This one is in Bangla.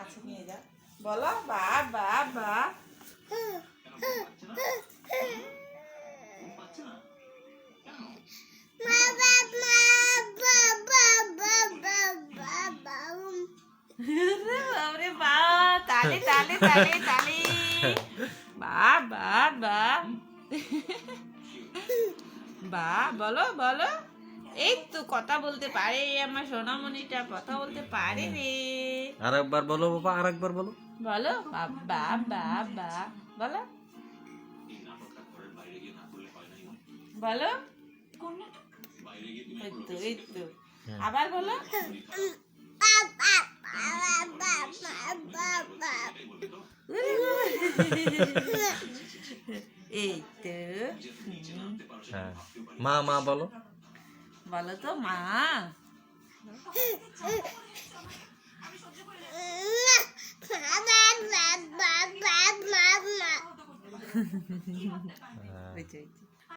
কাছে নিয়ে যা, বলো বা বা বা। বাবরে বা, তালে তালে তালে তালে, বা বা বা বা, বলো বলো। এই তো কথা বলতে পারে আমার সোনামণিটা, কথা বলতে পারে রে। আরেকবার বলো বাবা, আরেকবার বলো। বলো বা বা বা বা, বলো বলো। এই তো এই তো, আবার বলো। এই তো। হ্যাঁ, মা মা বলো। বলো তো মা। হ্যাঁ। ওই যে, ওই যে।